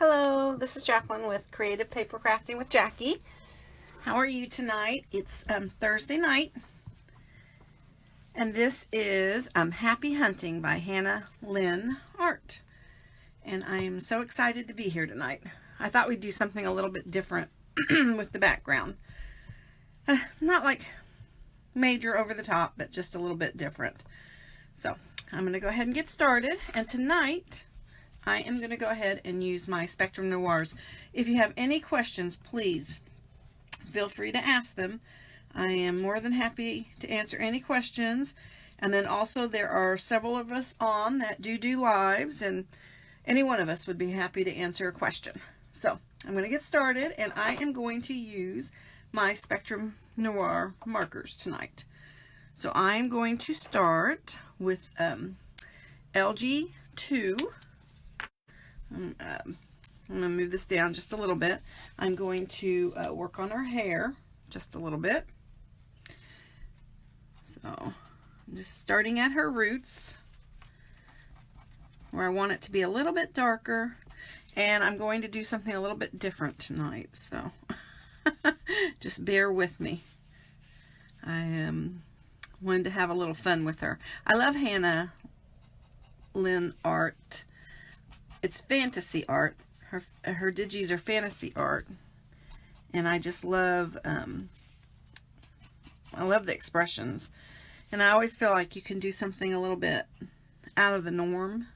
Hello, this is Jacqueline with Creative Paper Crafting with Jackie. How are you tonight? It's Thursday night, and this is Happy Hunting by HannahArt. And I am so excited to be here tonight. I thought we'd do something a little bit different with the background. Not like major over the top, but just a little bit different. So I'm going to go ahead and get started. And tonight I am going to go ahead and use my Spectrum Noirs. If you have any questions, please feel free to ask them. I am more than happy to answer any questions. And then also there are several of us on that do lives, and any one of us would be happy to answer a question. So I'm going to get started, and I am going to use my Spectrum Noir markers tonight. So I'm going to start with LG2. I'm going to move this down just a little bit. I'm going to work on her hair just a little bit. So I'm just starting at her roots, where I want it to be a little bit darker, and I'm going to do something a little bit different tonight, so just bear with me. I wanted to have a little fun with her. I love HannahArt. It's fantasy art. Her digis are fantasy art, and I just love I love the expressions, and I always feel like you can do something a little bit out of the norm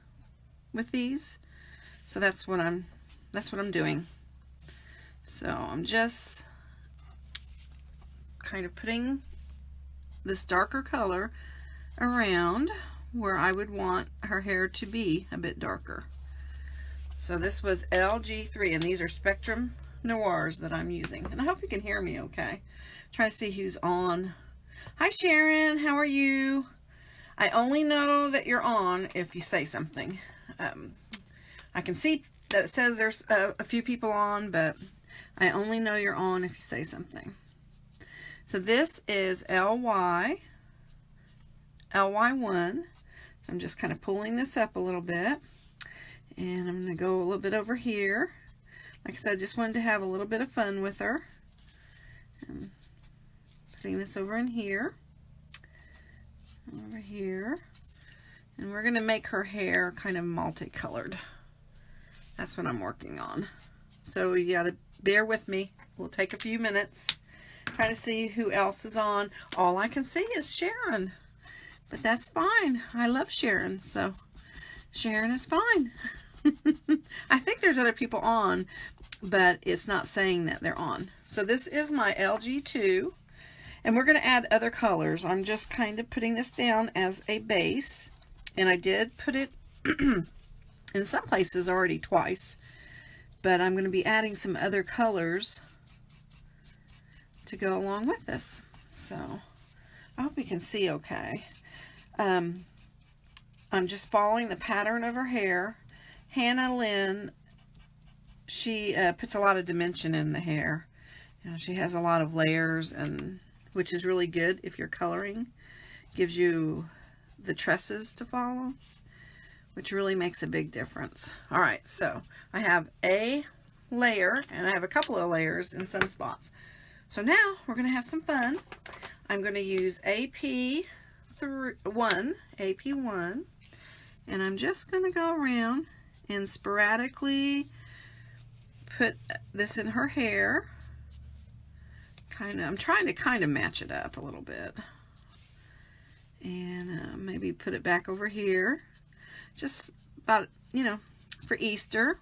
with these. So that's what I'm doing. So I'm just kind of putting this darker color around where I would want her hair to be a bit darker. So this was LG3, and these are Spectrum Noirs that I'm using. And I hope you can hear me okay. Try to see who's on. Hi Sharon, how are you? I only know that you're on if you say something. I can see that it says there's a few people on, but I only know you're on if you say something. So this is LY1. So I'm just kind of pulling this up a little bit. And I'm going to go a little bit over here. Like I said, I just wanted to have a little bit of fun with her. I'm putting this over in here. Over here. And we're going to make her hair kind of multicolored. That's what I'm working on. So you got to bear with me. We'll take a few minutes. Try to see who else is on. All I can see is Sharon. But that's fine. I love Sharon. So Sharon is fine. I think there's other people on, but it's not saying that they're on. So this is my LG2, and we're going to add other colors. I'm just kind of putting this down as a base, and I did put it in some places already twice, but I'm going to be adding some other colors to go along with this. So I hope you can see okay. I'm just following the pattern of her hair. Hannah Lynn, she puts a lot of dimension in the hair. You know, she has a lot of layers, and which is really good if you're coloring. Gives you the tresses to follow, which really makes a big difference. All right, so I have a layer, and I have a couple of layers in some spots. So now we're going to have some fun. I'm going to use AP1, and I'm just going to go around and sporadically put this in her hair. I'm trying to kind of match it up a little bit, and maybe put it back over here. Just thought, you know, for Easter,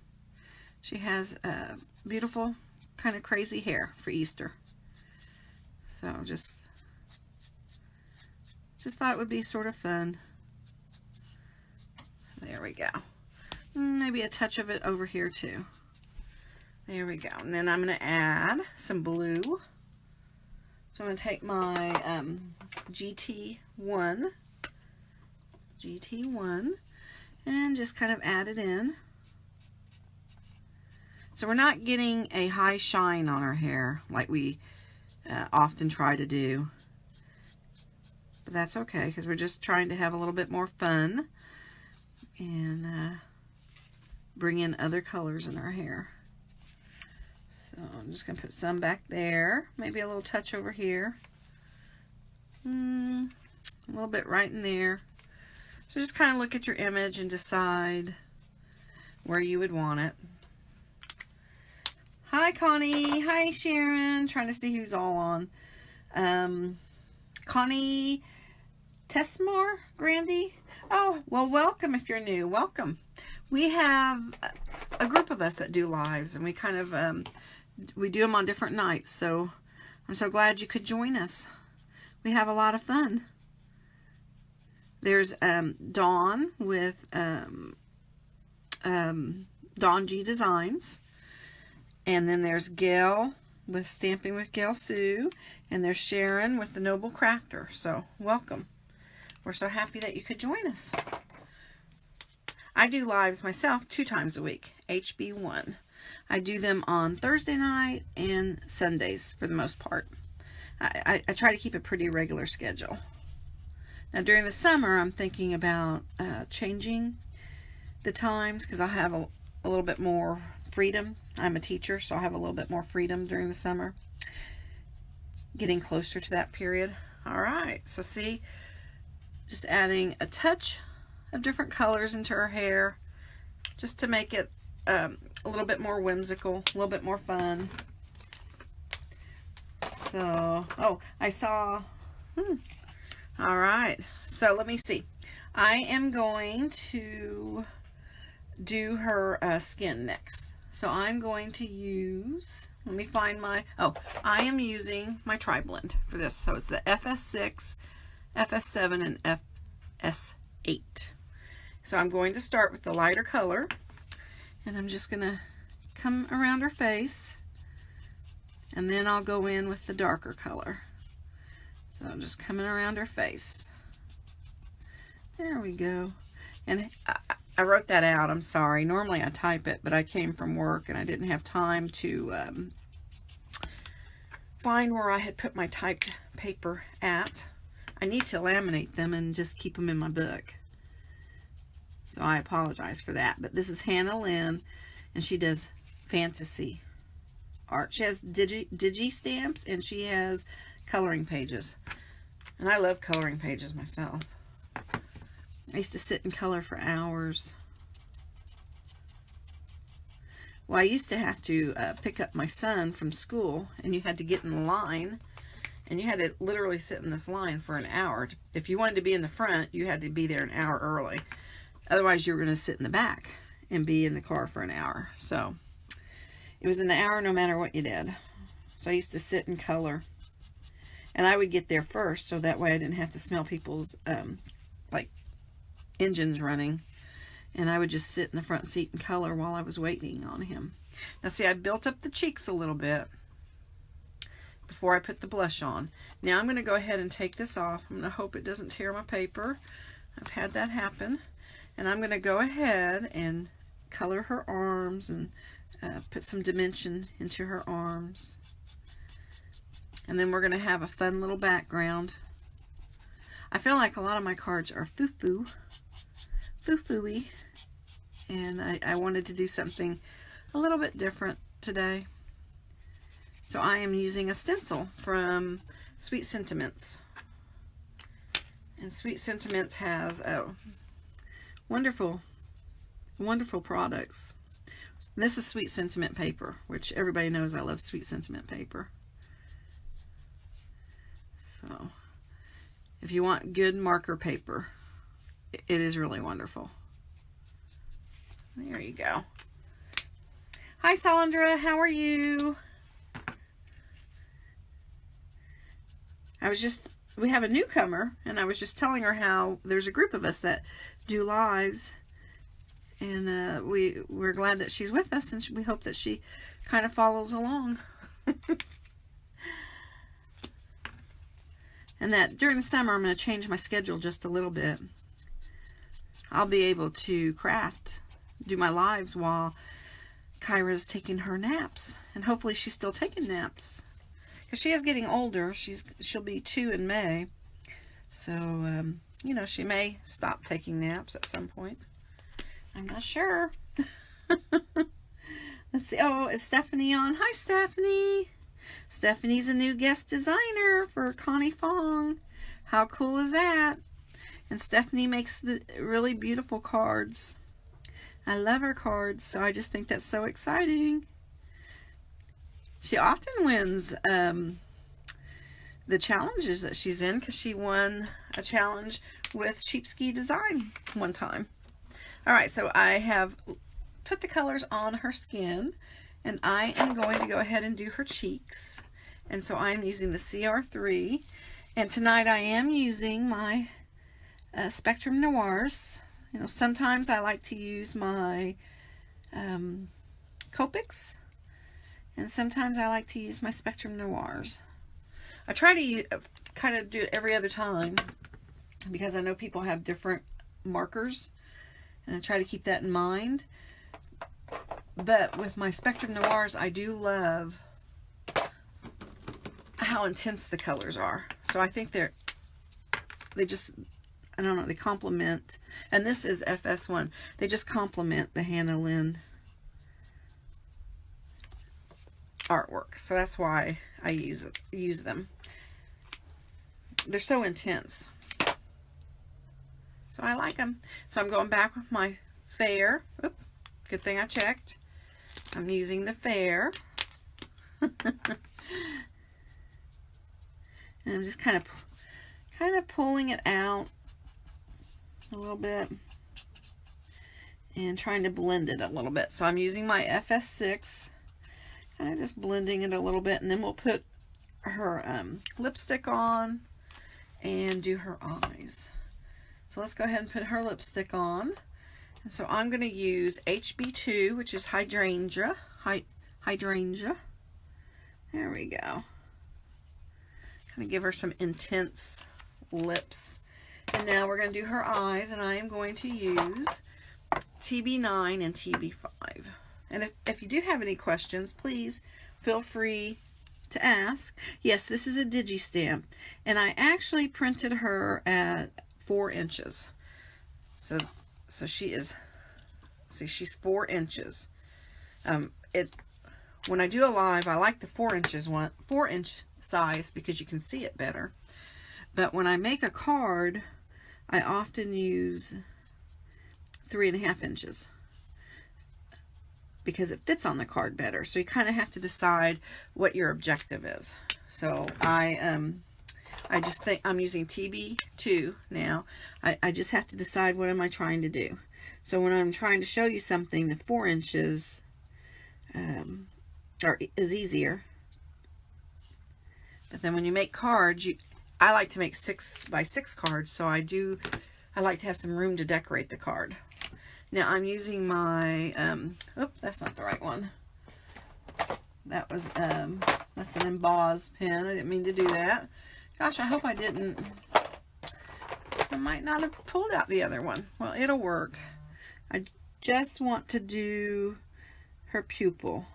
she has a beautiful kind of crazy hair for Easter. So just thought it would be sort of fun. So there we go. Maybe a touch of it over here too. There we go. And then I'm going to add some blue. So I'm going to take my GT1 and just kind of add it in. So we're not getting a high shine on our hair like we often try to do. But that's okay, because we're just trying to have a little bit more fun and bring in other colors in her hair. So I'm just going to put some back there. Maybe a little touch over here. A little bit right in there. So just kind of look at your image and decide where you would want it. Hi, Connie. Hi, Sharon. Trying to see who's all on. Connie Tesmore Grandy. Oh, well, welcome if you're new. Welcome. We have a group of us that do lives, and we kind of we do them on different nights. So I'm so glad you could join us. We have a lot of fun. There's Dawn with Dawn G Designs. And then there's Gail with Stamping with Gail Sue. And there's Sharon with the Noble Crafter. So welcome. We're so happy that you could join us. I do lives myself 2 times a week, HB1. I do them on Thursday night and Sundays for the most part. I try to keep a pretty regular schedule. Now during the summer, I'm thinking about changing the times because I'll have a little bit more freedom. I'm a teacher, so I'll have a little bit more freedom during the summer. Getting closer to that period. All right, so see, just adding a touch of different colors into her hair just to make it a little bit more whimsical, a little bit more fun. So, oh, I saw, all right, so let me see. I am going to do her skin next. So I'm going to use, let me find my, I am using my tri-blend for this. So it's the FS6, FS7, and FS8. So I'm going to start with the lighter color, and I'm just going to come around her face, and then I'll go in with the darker color. So I'm just coming around her face. There we go. And I wrote that out, I'm sorry. Normally I type it, but I came from work and I didn't have time to find where I had put my typed paper at. I need to laminate them and just keep them in my book. So I apologize for that. But this is Hannah Lynn, and she does fantasy art. She has digi stamps, and she has coloring pages. And I love coloring pages myself. I used to sit and color for hours. Well, I used to have to pick up my son from school, and you had to get in the line, and you had to literally sit in this line for an hour. If you wanted to be in the front, you had to be there an hour early. Otherwise, you were going to sit in the back and be in the car for an hour. So it was an hour no matter what you did. So I used to sit and color. And I would get there first, so that way I didn't have to smell people's like engines running. And I would just sit in the front seat and color while I was waiting on him. Now see, I built up the cheeks a little bit before I put the blush on. Now I'm going to go ahead and take this off. I'm going to hope it doesn't tear my paper. I've had that happen. And I'm going to go ahead and color her arms and put some dimension into her arms. And then we're going to have a fun little background. I feel like a lot of my cards are foo-foo-y. And I wanted to do something a little bit different today. So I am using a stencil from Sweet Sentiments. And Sweet Sentiments has wonderful, wonderful products. And this is Sweet Sentiment paper, which everybody knows I love Sweet Sentiment paper. So if you want good marker paper, it is really wonderful. There you go. Hi, Salandra. How are you? We have a newcomer, and I was just telling her how there's a group of us that do lives, and we're glad that she's with us, and we hope that she kind of follows along. And that during the summer, I'm going to change my schedule just a little bit. I'll be able to craft, do my lives while Kyra's taking her naps. And hopefully she's still taking naps. Because she is getting older. She'll be 2 in May. So, you know, she may stop taking naps at some point. I'm not sure. Let's see. Oh, is Stephanie on? Hi, Stephanie. Stephanie's a new guest designer for Connie Fong. How cool is that? And Stephanie makes the really beautiful cards. I love her cards, so I just think that's so exciting. She often wins the challenges that she's in, because she won a challenge with Cheapskate Design one time. All right, so I have put the colors on her skin, and I am going to go ahead and do her cheeks. And so I'm using the CR3, and tonight I am using my Spectrum Noirs. You know, sometimes I like to use my Copics, and sometimes I like to use my Spectrum Noirs. I try to kind of do it every other time, because I know people have different markers, and I try to keep that in mind. But with my Spectrum Noirs, I do love how intense the colors are. So I think they just, I don't know, they complement. And this is FS1. They just complement the Hannah Lynn artwork. So that's why I use them. They're so intense. So I like them. So I'm going back with my Fair. Oop, good thing I checked. I'm using the Fair. And I'm just kind of pulling it out a little bit and trying to blend it a little bit. So I'm using my FS6, kind of just blending it a little bit, and then we'll put her lipstick on and do her eyes. So let's go ahead and put her lipstick on. And so I'm going to use HB2, which is hydrangea. Hydrangea. There we go. Kind of give her some intense lips. And now we're going to do her eyes, and I am going to use TB9 and TB5. And if you do have any questions, please feel free to ask. Yes, this is a Digi Stamp, and I actually printed her at 4 inches. So she is, see, she's 4 inches. When I do a live, I like the 4 inch size, because you can see it better. But when I make a card, I often use 3.5 inches, because it fits on the card better. So you kind of have to decide what your objective is. So I just think I'm using TB2 now. I just have to decide, what am I trying to do. So when I'm trying to show you something, the 4 inches is easier. But then when you make cards, I like to make 6x6 cards, so I like to have some room to decorate the card. Now I'm using my, that's not the right one. That was, that's an emboss pen. I didn't mean to do that. Gosh, I hope I didn't. I might not have pulled out the other one. Well, it'll work. I just want to do her pupil.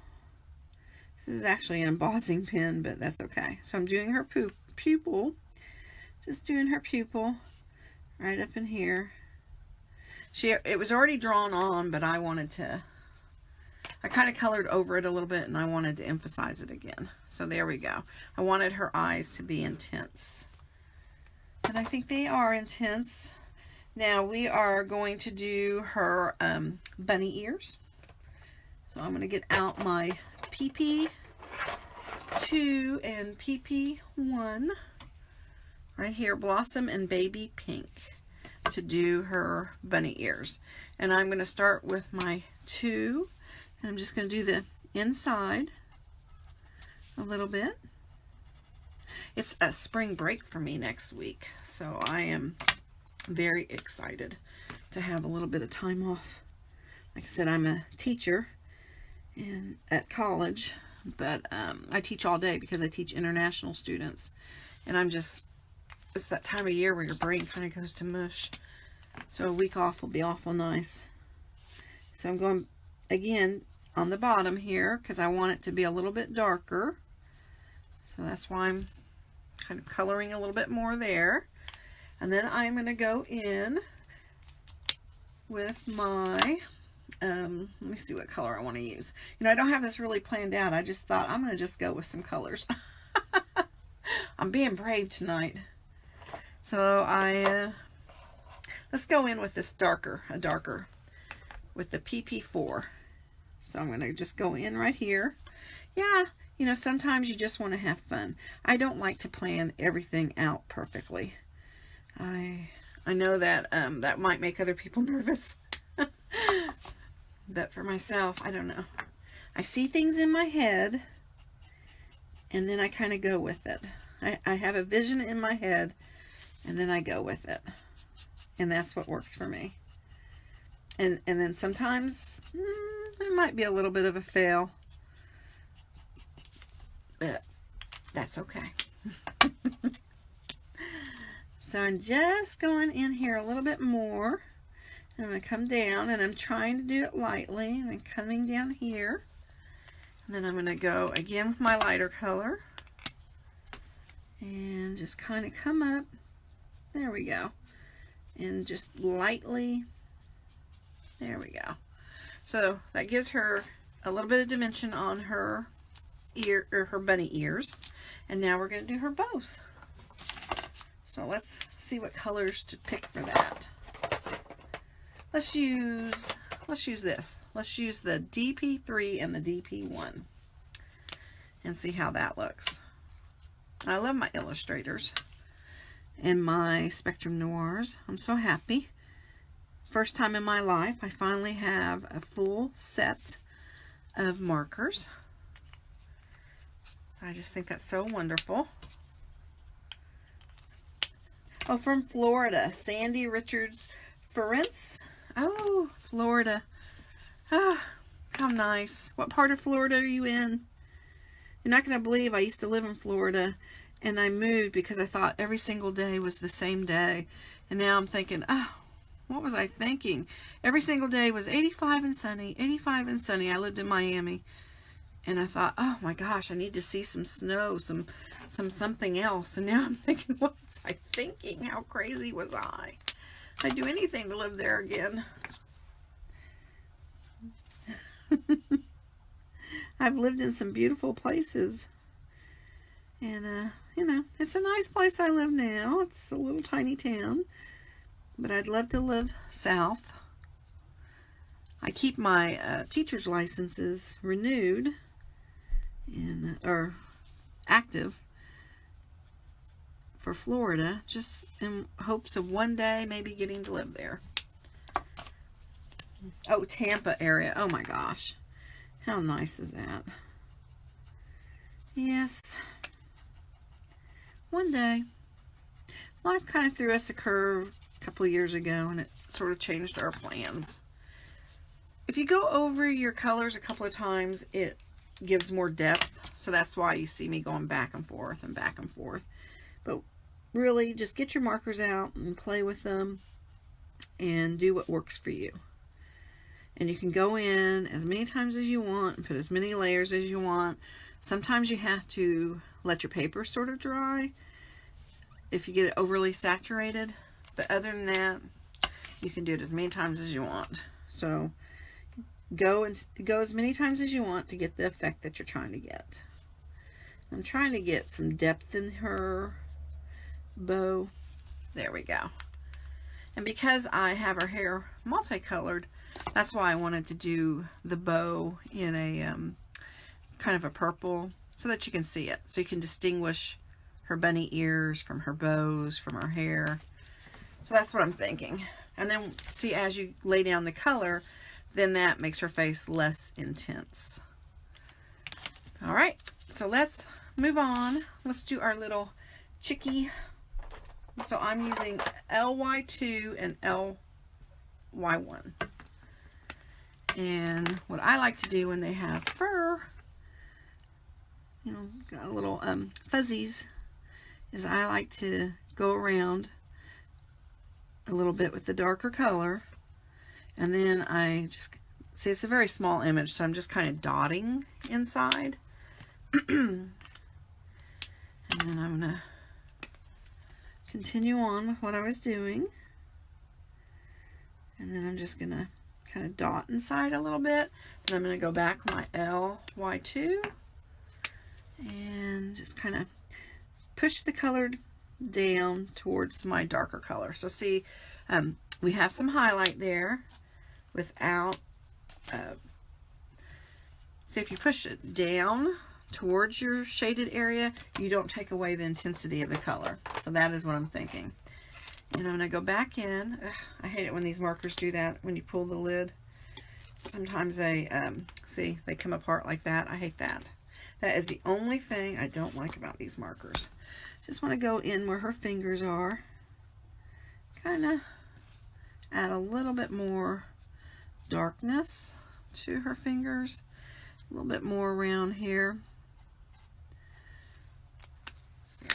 This is actually an embossing pen, but that's okay. So I'm doing her pupil. Just doing her pupil right up in here. It was already drawn on, but I kind of colored over it a little bit, and I wanted to emphasize it again. So there we go. I wanted her eyes to be intense. And I think they are intense. Now we are going to do her bunny ears. So I'm going to get out my PP2 and PP1 right here, Blossom and Baby Pink, to do her bunny ears. And I'm going to start with my 2, and I'm just going to do the inside a little bit. It's a spring break for me next week, so I am very excited to have a little bit of time off. Like I said, I'm a teacher at college, but I teach all day because I teach international students, and it's that time of year where your brain kind of goes to mush. So a week off will be awful nice. So I'm going again on the bottom here, because I want it to be a little bit darker. So that's why I'm kind of coloring a little bit more there. And then I'm going to go in with my let me see what color I want to use. You know, I don't have this really planned out. I just thought I'm going to just go with some colors. I'm being brave tonight. So let's go in with this darker, with the PP4. So I'm going to just go in right here. Yeah, you know, sometimes you just want to have fun. I don't like to plan everything out perfectly. I know that that might make other people nervous. But for myself, I don't know. I see things in my head, and then I kind of go with it. I have a vision in my head, and then I go with it. And that's what works for me. And then sometimes it might be a little bit of a fail, but that's okay. So I'm just going in here a little bit more. I'm going to come down, and I'm trying to do it lightly. And I'm coming down here. And then I'm going to go again with my lighter color. And just kind of come up. There we go. And just lightly. There we go. So that gives her a little bit of dimension on her ear, or her bunny ears. And now we're going to do her bows. So let's see what colors to pick for that. Let's use this. Let's use the DP3 and the DP1 and see how that looks. I love my illustrators and my Spectrum Noirs. I'm so happy. First time in my life, I finally have a full set of markers. So I just think that's so wonderful. Oh, from Florida, Sandy Richards Ference. Oh, Florida. Ah, how nice. What part of Florida are you in? You're not going to believe I used to live in Florida, and I moved because I thought every single day was the same day. And now I'm thinking, oh, what was I thinking? Every single day was 85 and sunny, 85 and sunny. I lived in Miami, and I thought, oh my gosh, I need to see some snow, some something else. And now I'm thinking, what was I thinking? How crazy was I? I'd do anything to live there again. I've lived in some beautiful places. And, you know, it's a nice place I live now. It's a little tiny town. But I'd love to live south. I keep my teacher's licenses renewed and or active for Florida, just in hopes of one day maybe getting to live there. Oh, Tampa area. Oh my gosh. How nice is that? Yes. One day. Life kind of threw us a curve a couple of years ago, and it sort of changed our plans. If you go over your colors a couple of times, it gives more depth. So that's why you see me going back and forth and back and forth. But really, just get your markers out and play with them and do what works for you. And you can go in as many times as you want and put as many layers as you want. Sometimes you have to let your paper sort of dry if you get it overly saturated. But other than that, you can do it as many times as you want. So go as many times as you want to get the effect that you're trying to get. I'm trying to get some depth in her bow. There we go. And because I have her hair multicolored, that's why I wanted to do the bow in a kind of a purple so that you can see it. So you can distinguish her bunny ears from her bows, from her hair. So that's what I'm thinking. And then see, as you lay down the color, then that makes her face less intense. All right, so let's move on. Let's do our little chickie. So I'm using LY2 and LY1. And what I like to do when they have fur, you know, got a little fuzzies, is I like to go around a little bit with the darker color. And then I just, see, it's a very small image, so I'm just kind of dotting inside. And then I'm going to continue on with what I was doing. And then I'm just going to kind of dot inside a little bit. Then I'm going to go back my LY2 and just kind of push the color down towards my darker color. So see, we have some highlight there without, see, if you push it down towards your shaded area, you don't take away the intensity of the color. So that is what I'm thinking. And I'm going to go back in. Ugh, I hate it when these markers do that, when you pull the lid. Sometimes they, see, they come apart like that. I hate that. That is the only thing I don't like about these markers. Just want to go in where her fingers are. Kind of add a little bit more darkness to her fingers. A little bit more around here. So,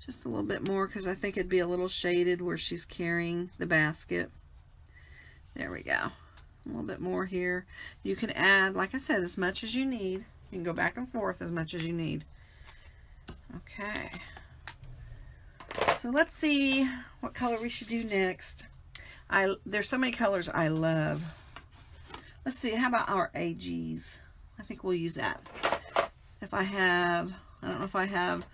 just a little bit more because I think it'd be a little shaded where she's carrying the basket. There we go. A little bit more here. You can add, like I said, as much as you need. You can go back and forth as much as you need. Okay. So let's see what color we should do next. There's so many colors I love. Let's see, how about our AGs? I think we'll use that. If I have, I don't know if I have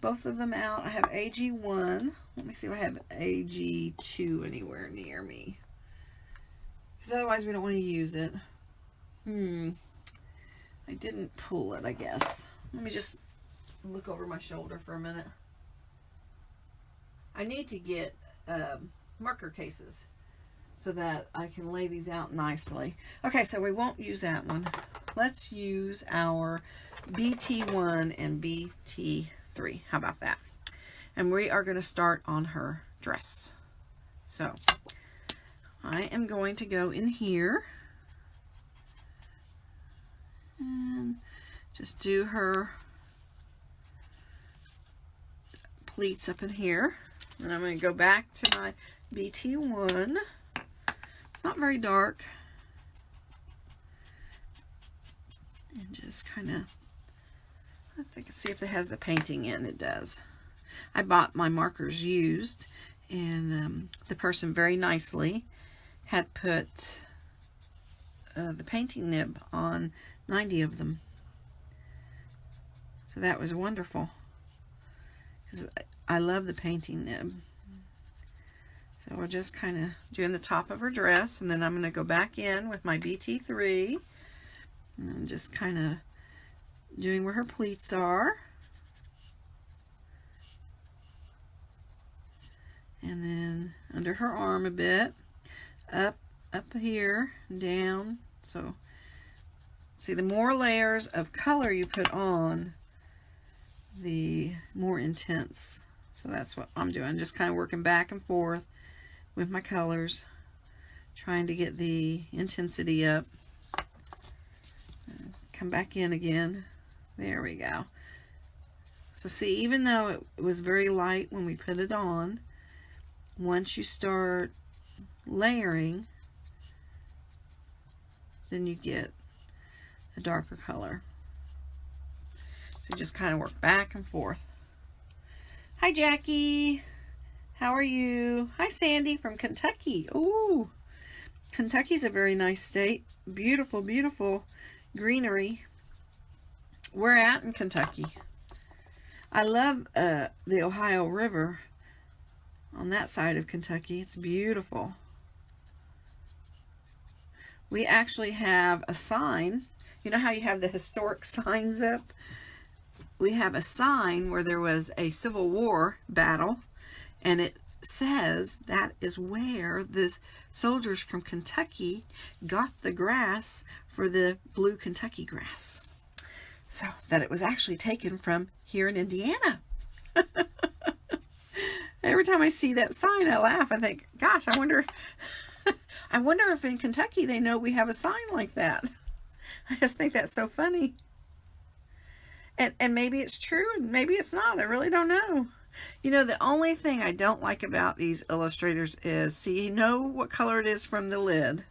both of them out. I have AG1. Let me see if I have AG2 anywhere near me. Because otherwise we don't want to use it. I didn't pull it, I guess. Let me just look over my shoulder for a minute. I need to get marker cases so that I can lay these out nicely. Okay, so we won't use that one. Let's use our BT1 and BT3. How about that? And we are going to start on her dress. So I am going to go in here and just do her pleats up in here. And I'm going to go back to my BT1. It's not very dark. And just kind of, I think, see if it has the painting in. It does. I bought my markers used, and the person very nicely had put the painting nib on 90 of them. So that was wonderful. Because I love the painting nib. So we're just kind of doing the top of her dress, and then I'm going to go back in with my BT3. And I'm just kind of doing where her pleats are. And then under her arm a bit. Up here, down. So, see, the more layers of color you put on, the more intense. So that's what I'm doing. Just kind of working back and forth with my colors, trying to get the intensity up. Come back in again. There we go. So see, even though it was very light when we put it on, once you start layering, then you get a darker color. So just kind of work back and forth. Hi, Jackie. How are you? Hi, Sandy from Kentucky. Ooh, Kentucky's a very nice state. Beautiful, beautiful greenery. We're at in Kentucky. I love the Ohio River on that side of Kentucky. It's beautiful. We actually have a sign. You know how you have the historic signs up? We have a sign where there was a Civil War battle, and it says that is where the soldiers from Kentucky got the grass for the blue Kentucky grass. So that it was actually taken from here in Indiana. Every time I see that sign, I laugh. I think, gosh, I wonder if in Kentucky they know we have a sign like that. I just think that's so funny. And maybe it's true, and maybe it's not. I really don't know. You know, the only thing I don't like about these illustrators is, see, you know what color it is from the lid,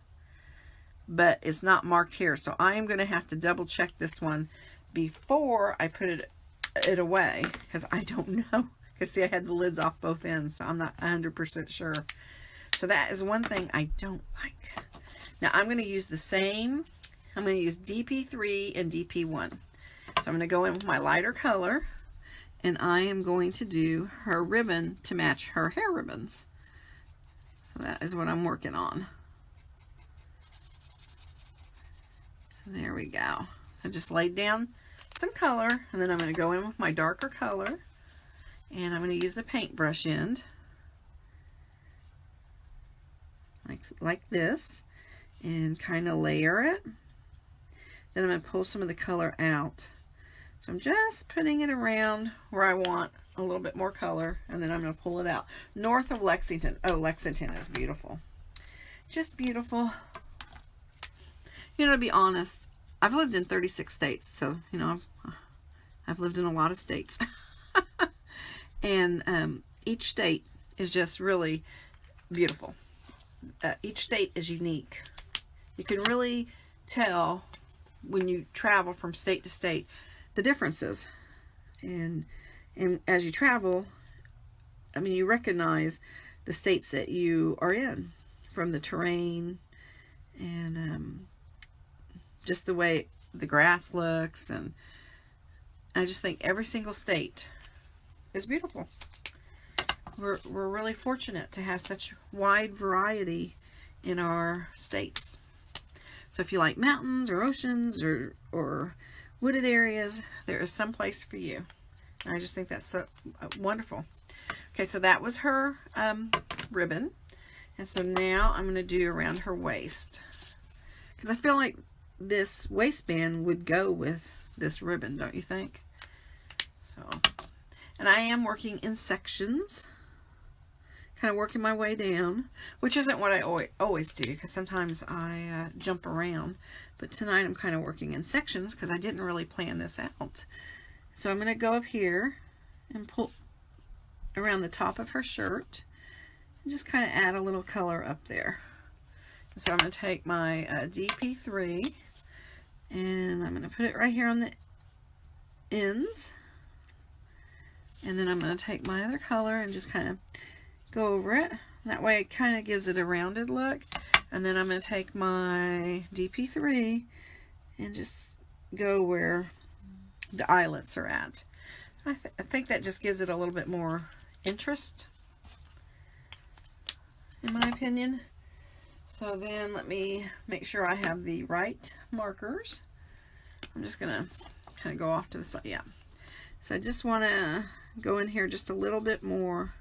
but it's not marked here. So I am going to have to double check this one before I put it away, because I don't know. Because see, I had the lids off both ends, so I'm not 100% sure. So that is one thing I don't like. Now I'm going to use the same. I'm going to use DP3 and DP1. So I'm going to go in with my lighter color, and I am going to do her ribbon to match her hair ribbons. So that is what I'm working on. There we go. I just laid down some color, and then I'm going to go in with my darker color, and I'm going to use the paintbrush end like this, and kind of layer it. Then I'm going to pull some of the color out. So I'm just putting it around where I want a little bit more color, and then I'm going to pull it out. North of Lexington. Oh, Lexington is beautiful. Just beautiful. You know, to be honest, I've lived in 36 states, so, you know, I've lived in a lot of states. And each state is just really beautiful. Each state is unique. You can really tell when you travel from state to state the differences. And as you travel, I mean, you recognize the states that you are in from the terrain and just the way the grass looks. And I just think every single state is beautiful. We're really fortunate to have such wide variety in our states. So if you like mountains or oceans or wooded areas, there is some place for you. I just think that's so wonderful. Okay, so that was her ribbon. And so now I'm going to do around her waist, because I feel like this waistband would go with this ribbon, don't you think? So, and I am working in sections, kind of working my way down, which isn't what I always do, because sometimes I jump around. But tonight I'm kind of working in sections because I didn't really plan this out. So I'm going to go up here and pull around the top of her shirt and just kind of add a little color up there. So I'm going to take my DP3 and I'm going to put it right here on the ends. And then I'm going to take my other color and just kind of go over it. That way it kind of gives it a rounded look. And then I'm going to take my DP3 and just go where the eyelets are at. I think that just gives it a little bit more interest, in my opinion. So then let me make sure I have the right markers. I'm just going to kind of go off to the side. Yeah. So I just want to go in here just a little bit more.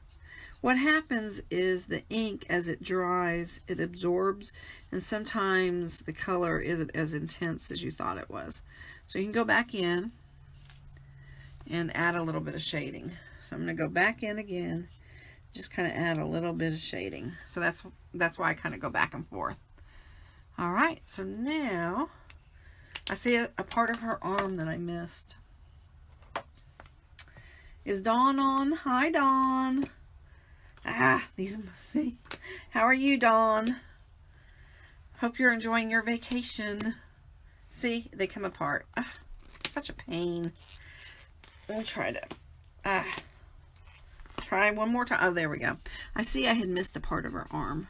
What happens is the ink, as it dries, it absorbs, and sometimes the color isn't as intense as you thought it was. So you can go back in and add a little bit of shading. So I'm going to go back in again, just kind of add a little bit of shading. So that's why I kind of go back and forth. All right, so now I see a part of her arm that I missed. Is Dawn on? Hi, Dawn. See. How are you, Dawn? Hope you're enjoying your vacation. See, they come apart. Such a pain. Let me try to try one more time. Oh, there we go. I see I had missed a part of her arm.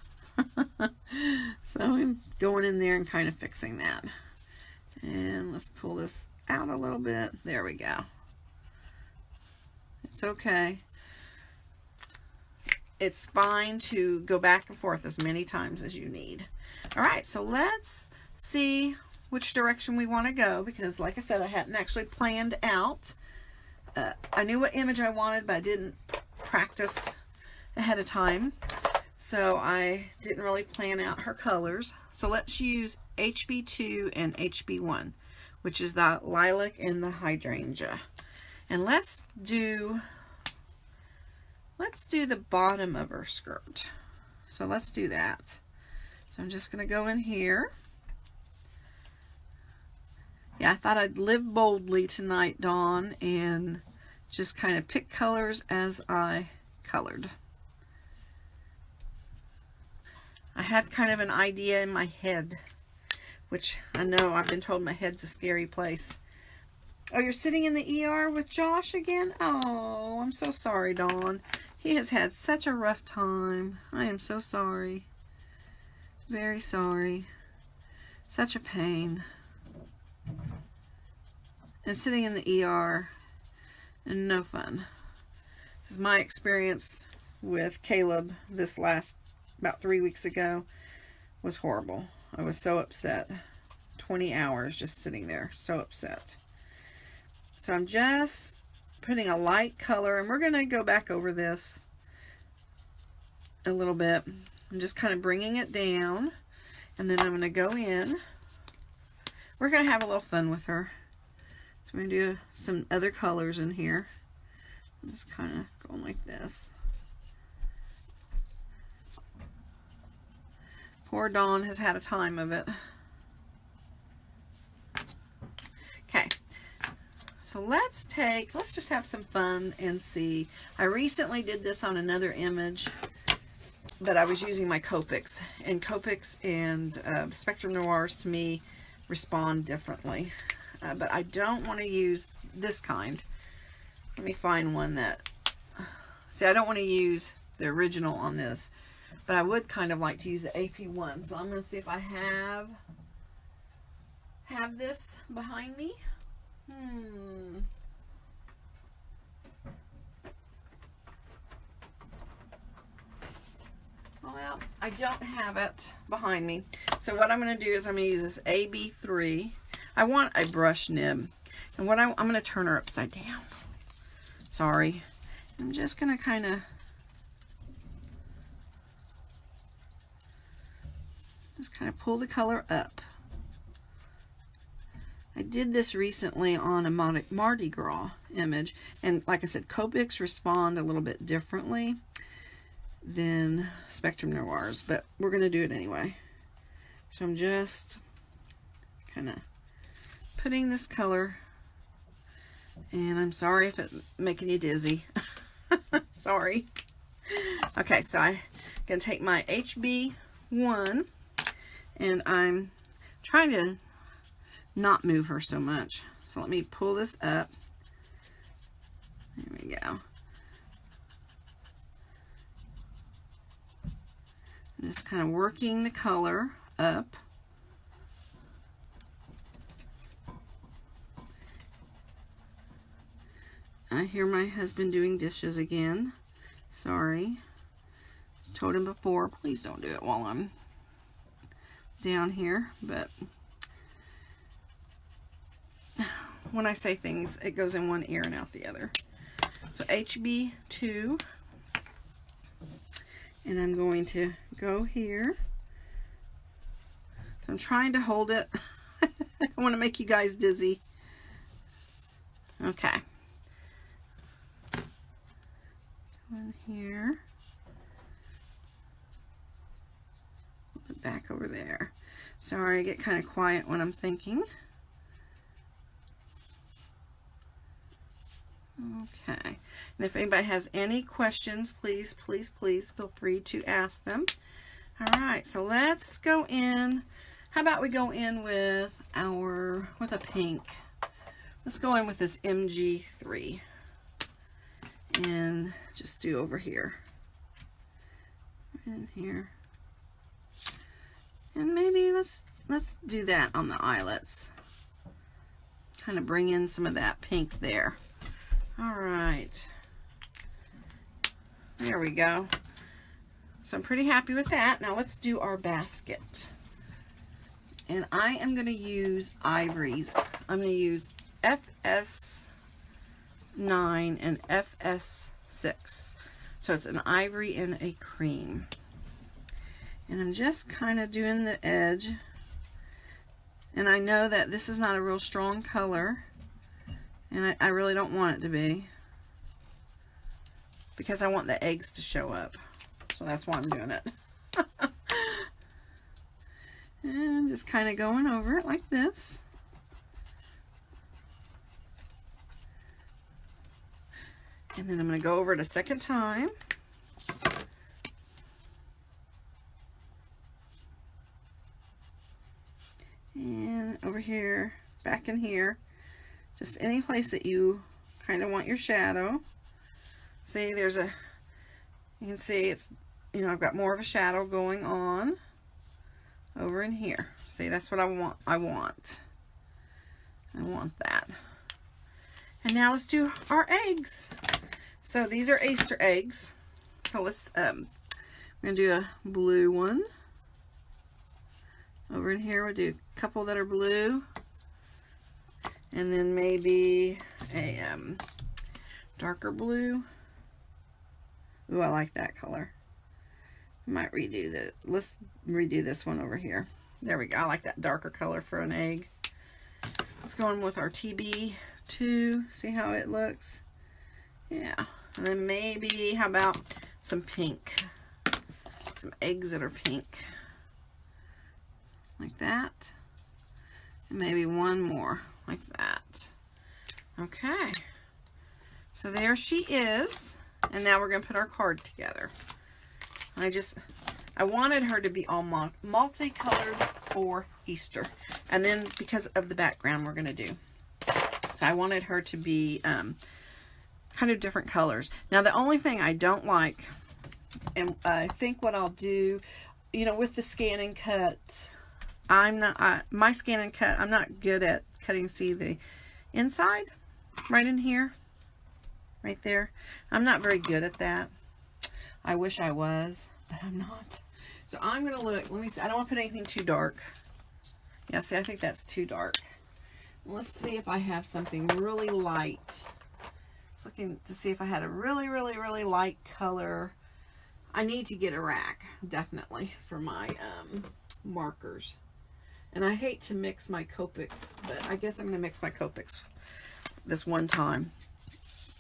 So I'm going in there and kind of fixing that. And let's pull this out a little bit. There we go. It's okay. It's fine to go back and forth as many times as you need. All right, so let's see which direction we want to go, because like I said, I hadn't actually planned out. I knew what image I wanted, but I didn't practice ahead of time. So I didn't really plan out her colors. So let's use HB2 and HB1, which is the lilac and the hydrangea. And let's do the bottom of her skirt. So let's do that. So I'm just going to go in here. Yeah, I thought I'd live boldly tonight, Dawn, and just kind of pick colors as I colored. I had kind of an idea in my head, which I know I've been told my head's a scary place. Oh, you're sitting in the ER with Josh again? Oh, I'm so sorry, Dawn. He has had such a rough time. I am so sorry. Very sorry. Such a pain. And sitting in the ER, and no fun. Because my experience with Caleb this last, about 3 weeks ago, was horrible. I was so upset. 20 hours just sitting there, so upset. So I'm just putting a light color, and we're going to go back over this a little bit. I'm just kind of bringing it down, and then I'm going to go in. We're going to have a little fun with her. So I'm going to do some other colors in here. I'm just kind of going like this. Poor Dawn has had a time of it. Okay. So let's just have some fun and see. I recently did this on another image, but I was using my Copics. And Copics and Spectrum Noirs to me respond differently. But I don't want to use this kind. Let me find one that... See, I don't want to use the original on this, but I would kind of like to use the AP1. So I'm going to see if I have this behind me. Well, I don't have it behind me. So what I'm going to do is I'm going to use this AB3. I want a brush nib. And what I'm going to turn her upside down. Sorry. I'm just going to kind of pull the color up. I did this recently on a Mardi Gras image, and like I said, Copics respond a little bit differently than Spectrum Noirs, but we're going to do it anyway. So I'm just kind of putting this color, and I'm sorry if it's making you dizzy. Sorry. Okay, so I'm going to take my HB1, and I'm trying to not move her so much. So let me pull this up. There we go. I'm just kind of working the color up. I hear my husband doing dishes again. Sorry. Told him before, please don't do it while I'm down here, but when I say things, it goes in one ear and out the other. So HB2, and I'm going to go here. So I'm trying to hold it. I don't want to make you guys dizzy. Okay. Go in here. Put it back over there. Sorry, I get kind of quiet when I'm thinking. Okay, and if anybody has any questions, please feel free to ask them. All right, so let's go in. How about we go in with a pink? Let's go in with this MG3 and just do over here and here, and maybe let's do that on the eyelets. Kind of bring in some of that pink there. All right, there we go. So I'm pretty happy with that. Now let's do our basket. And I am going to use ivories. I'm going to use FS9 and FS6. So it's an ivory and a cream. And I'm just kind of doing the edge. And I know that this is not a real strong color. And I really don't want it to be, because I want the eggs to show up. So that's why I'm doing it. And just kind of going over it like this. And then I'm going to go over it a second time. And over here, back in here. Just any place that you kind of want your shadow. See, there's a You can see it's, you know, I've got more of a shadow going on over in here. See, that's what I want. I want that. And now let's do our eggs. So these are Easter eggs. So let's, I'm going to do a blue one. Over in here, we'll do a couple that are blue. And then maybe a darker blue. Ooh, I like that color. Might redo that. Let's redo this one over here. There we go. I like that darker color for an egg. Let's go in with our TB2. See how it looks? Yeah. And then maybe, how about some pink? Some eggs that are pink. Like that. And maybe one more like that. Okay. So there she is. And now we're going to put our card together. I wanted her to be all multicolored for Easter. And then because of the background we're going to do. So I wanted her to be kind of different colors. Now the only thing I don't like, and I think what I'll do, you know, with the scan and cut, my scan and cut, I'm not good at cutting, see the inside right in here, right there. I'm not very good at that. I wish I was, but I'm not. So I'm going to look, let me see, I don't want to put anything too dark. Yeah, see, I think that's too dark. Let's see if I have something really light. I was looking to see if I had a really, really, really light color. I need to get a rack, definitely, for my markers. And I hate to mix my Copics, but I guess I'm going to mix my Copics this one time.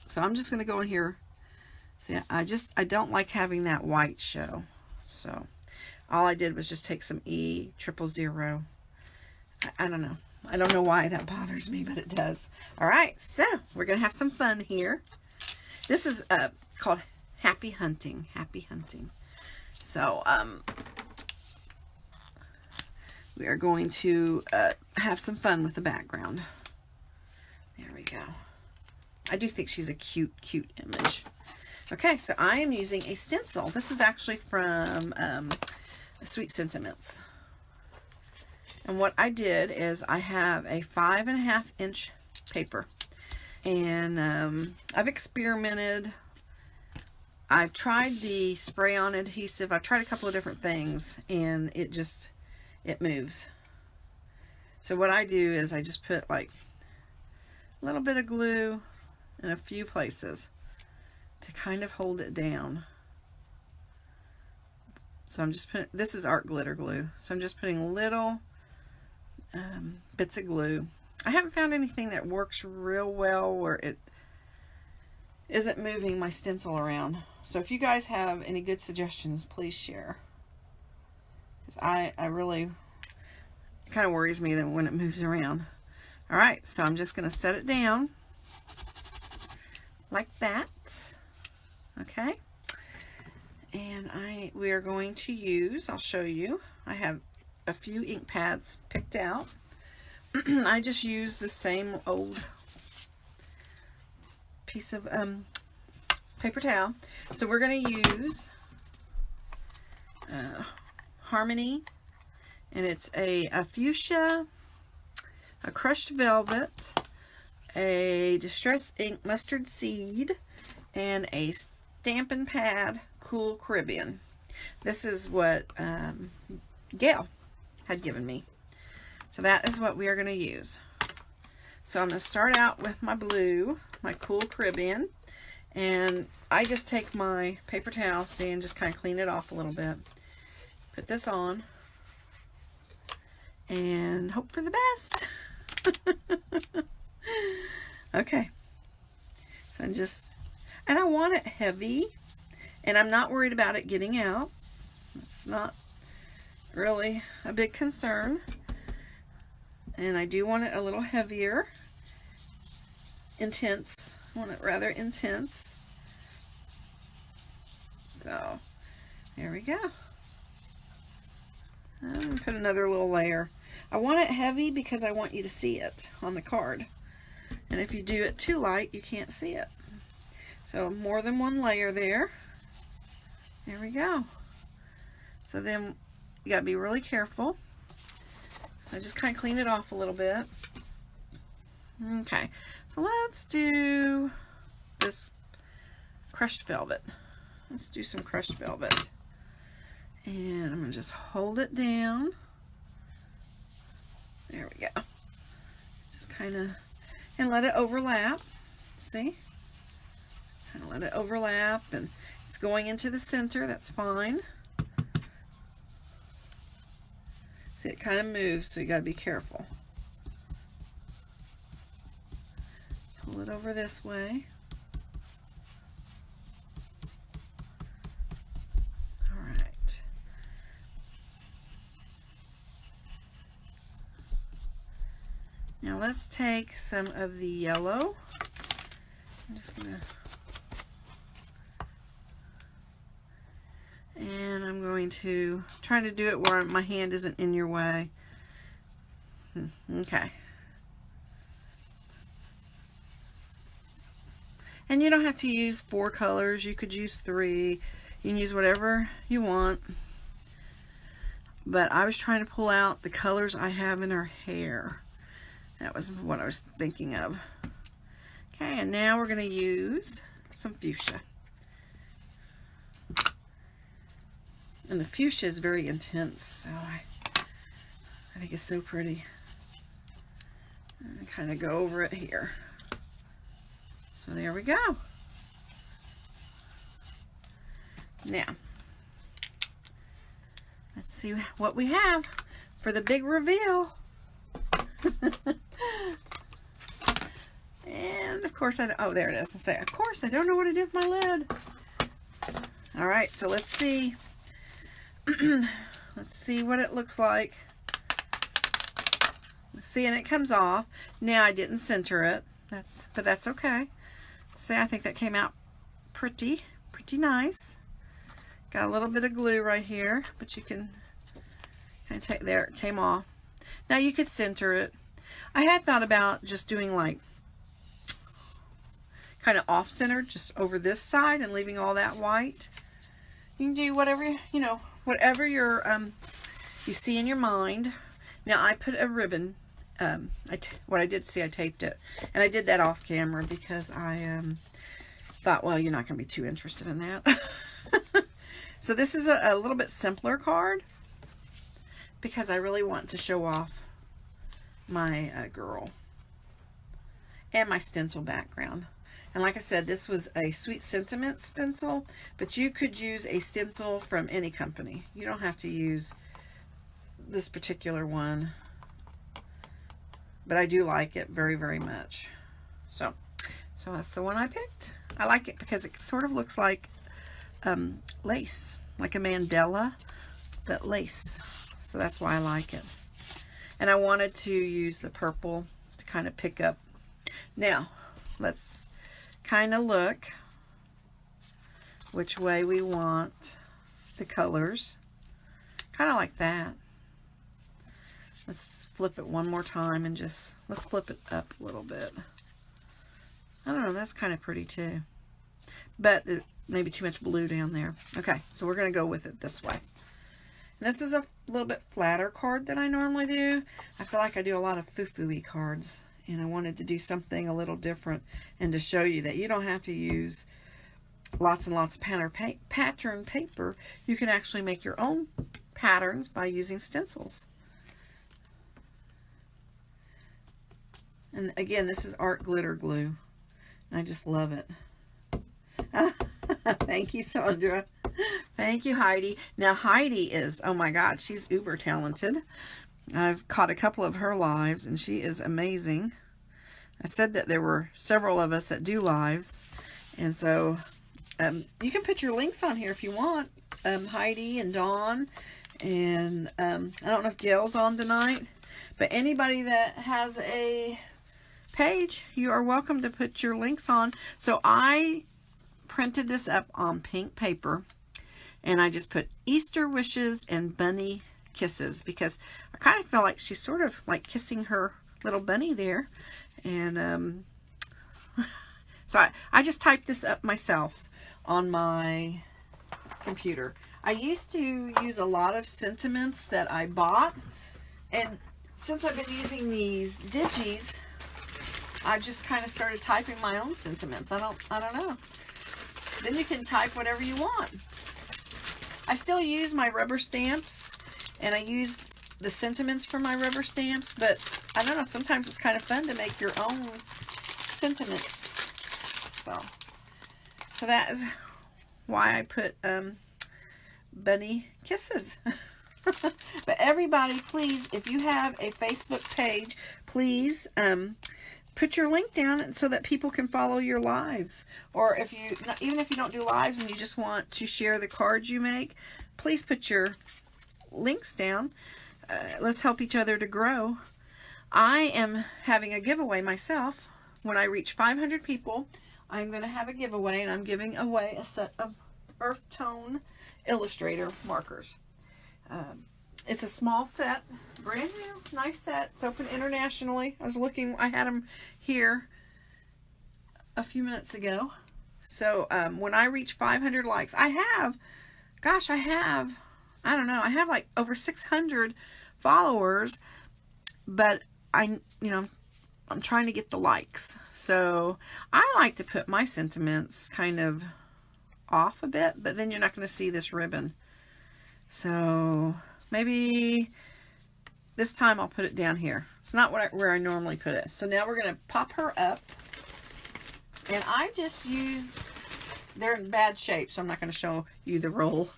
So I'm just going to go in here. See, I don't like having that white show. So all I did was just take some E000. I don't know. I don't know why that bothers me, but it does. All right, so we're going to have some fun here. This is called Happy Hunting. Happy Hunting. So we are going to have some fun with the background. There we go. I do think she's a cute, cute image. Okay, so I am using a stencil. This is actually from Sweet Sentiments. And what I did is I have a 5.5 inch paper. And I've experimented. I've tried the spray-on adhesive. I've tried a couple of different things. And it moves. So what I do is I just put like a little bit of glue in a few places to kind of hold it down. So I'm just putting, this is art glitter glue. So I'm just putting little bits of glue. I haven't found anything that works real well where it isn't moving my stencil around. So if you guys have any good suggestions, please share. Because I really, it kind of worries me that when it moves around. All right, so I'm just going to set it down like that. Okay. And we are going to use, I'll show you, I have a few ink pads picked out. I just use the same old piece of paper towel. So we're going to use Harmony, and it's a fuchsia, a crushed velvet, a distress ink mustard seed, and a Stampin' Pad Cool Caribbean. This is what Gail had given me. So that is what we are going to use. So I'm going to start out with my blue, my Cool Caribbean, and I just take my paper towel, see, and just kind of clean it off a little bit. Put this on and hope for the best. Okay. So and I want it heavy, and I'm not worried about it getting out. It's not really a big concern. And I do want it a little heavier, intense. I want it rather intense. So there we go. I'm going to put another little layer. I want it heavy because I want you to see it on the card. And if you do it too light, you can't see it. So more than one layer there. There we go. So then you gotta be really careful. So I just kind of clean it off a little bit. Okay, so let's do this crushed velvet. Let's do some crushed velvet. And I'm gonna just hold it down. There we go. Just kind of, and let it overlap. See? Kind of let it overlap, and it's going into the center. That's fine. See, it kind of moves, so you got to be careful. Pull it over this way. All right. Now let's take some of the yellow. I'm just gonna, and I'm going to try to do it where my hand isn't in your way. Okay. And you don't have to use 4 colors. You could use 3. You can use whatever you want. But I was trying to pull out the colors I have in her hair. That was what I was thinking of. Okay, and now we're going to use some fuchsia. And the fuchsia is very intense, so I think it's so pretty. And kind of go over it here. So there we go. Now, let's see what we have for the big reveal. And of course oh, there it is. I say, of course, I don't know what to do with my lid. All right, so let's see. Let's see what it looks like. See, and it comes off. Now I didn't center it. But that's okay. See, I think that came out pretty nice. Got a little bit of glue right here, but you can kind of take, there it came off. Now you could center it. I had thought about just doing like kind of off-centered just over this side and leaving all that white. You can do whatever, you know, whatever your you see in your mind. Now I put a ribbon, what I did see, I taped it, and I did that off camera because I thought, well, you're not going to be too interested in that. So this is a little bit simpler card because I really want to show off my girl and my stencil background. And like I said, this was a Sweet Sentiment stencil, but you could use a stencil from any company. You don't have to use this particular one, but I do like it very much. So that's the one I picked. I like it because it sort of looks like lace, like a mandala, but lace. So that's why I like it. And I wanted to use the purple to kind of pick up. Now, let's kind of look which way we want the colors. Kind of like that. Let's flip it one more time and just, let's flip it up a little bit. I don't know, that's kind of pretty too. But there may be too much blue down there. Okay, so we're going to go with it this way. And this is a little bit flatter card than I normally do. I feel like I do a lot of foo-foo-y cards. And I wanted to do something a little different and to show you that you don't have to use lots and lots of pattern paper. You can actually make your own patterns by using stencils. And again, this is art glitter glue. I just love it. Thank you, Sandra. Thank you, Heidi. Now, Heidi is, oh my God, she's uber talented. I've caught a couple of her lives, and she is amazing. I said that there were several of us that do lives, and so you can put your links on here if you want. Heidi and Dawn, and I don't know if Gail's on tonight, but anybody that has a page, you are welcome to put your links on. So I printed this up on pink paper, and I just put Easter wishes and bunny kisses because I kind of feel like she's sort of like kissing her little bunny there. And so I just typed this up myself on my computer. I used to use a lot of sentiments that I bought, and since I've been using these digis, I've just kind of started typing my own sentiments. I don't know. Then you can type whatever you want. I still use my rubber stamps, and I use the sentiments for my rubber stamps, but I don't know, sometimes it's kind of fun to make your own sentiments. So that is why I put bunny kisses. But everybody, please, if you have a Facebook page, please put your link down so that people can follow your lives. Or if you, even if you don't do lives and you just want to share the cards you make, please put your links down. Let's help each other to grow. I am having a giveaway myself. When I reach 500 people, I'm going to have a giveaway, and I'm giving away a set of Earth Tone Illustrator markers. It's a small set, brand new, nice set. It's open internationally. I was looking, I had them here a few minutes ago. So when I reach 500 likes, I have like over 600 followers, but I'm trying to get the likes. So I like to put my sentiments kind of off a bit, but then you're not going to see this ribbon. So maybe this time I'll put it down here. It's not where I normally put it. So now we're going to pop her up. And I just used, they're in bad shape, so I'm not going to show you the roll.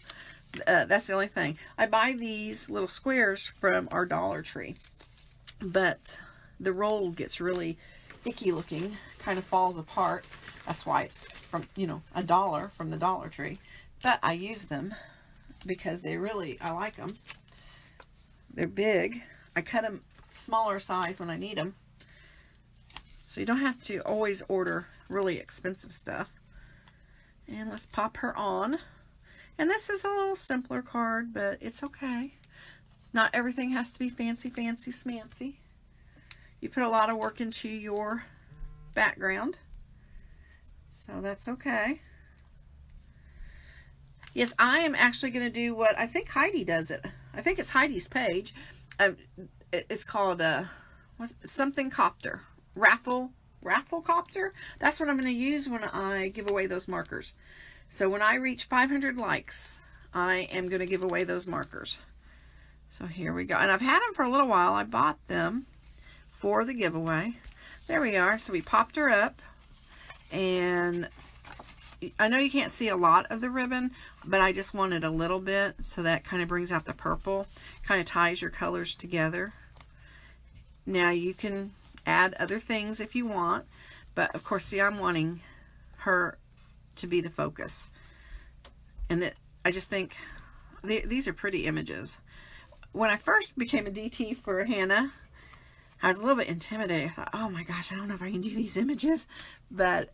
That's the only thing. I buy these little squares from our Dollar Tree, but the roll gets really icky looking, kind of falls apart. That's why it's from, $1 from the Dollar Tree. But I use them because I like them. They're big. I cut them smaller size when I need them. So you don't have to always order really expensive stuff. And let's pop her on. And this is a little simpler card, but it's okay. Not everything has to be fancy, fancy, smancy. You put a lot of work into your background, so that's okay. Yes, I am actually going to do what I think Heidi does it. I think it's Heidi's page. It's called something copter. Raffle copter. That's what I'm going to use when I give away those markers. So when I reach 500 likes, I am going to give away those markers. So here we go. And I've had them for a little while. I bought them for the giveaway. There we are. So we popped her up, and I know you can't see a lot of the ribbon, but I just wanted a little bit, so that kind of brings out the purple, kind of ties your colors together. Now you can add other things if you want, but of course, see, I'm wanting her to be the focus. And I just think these are pretty images. When I first became a DT for Hannah, I was a little bit intimidated. I thought, oh my gosh, I don't know if I can do these images, but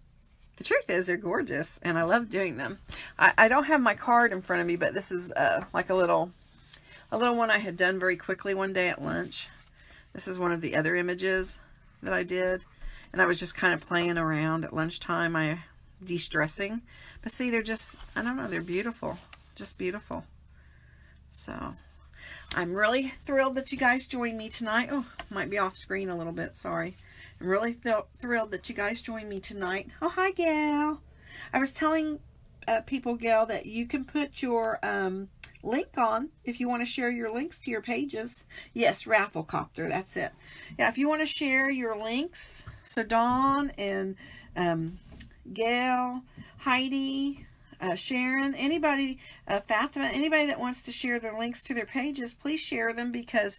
the truth is they're gorgeous, and I love doing them. I don't have my card in front of me, but this is like a little one I had done very quickly one day at lunch. This is one of the other images that I did, and I was just kind of playing around at lunchtime, de-stressing. But see, they're just, I don't know, they're beautiful, just beautiful. So I'm really thrilled that you guys joined me tonight. Oh, might be off screen a little bit, sorry. I'm really thrilled that you guys joined me tonight. Oh, hi, Gal. I was telling people, Gal, that you can put your link on if you want to share your links to your pages. Yes, Rafflecopter, that's it. Yeah, if you want to share your links, so Dawn and Gail, Heidi, Sharon, anybody, Fatima, anybody that wants to share their links to their pages, please share them, because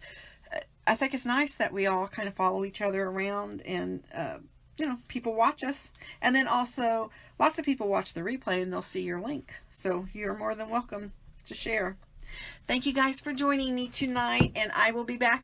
I think it's nice that we all kind of follow each other around, and people watch us, and then also lots of people watch the replay and they'll see your link, so you're more than welcome to share. Thank you guys for joining me tonight, and I will be back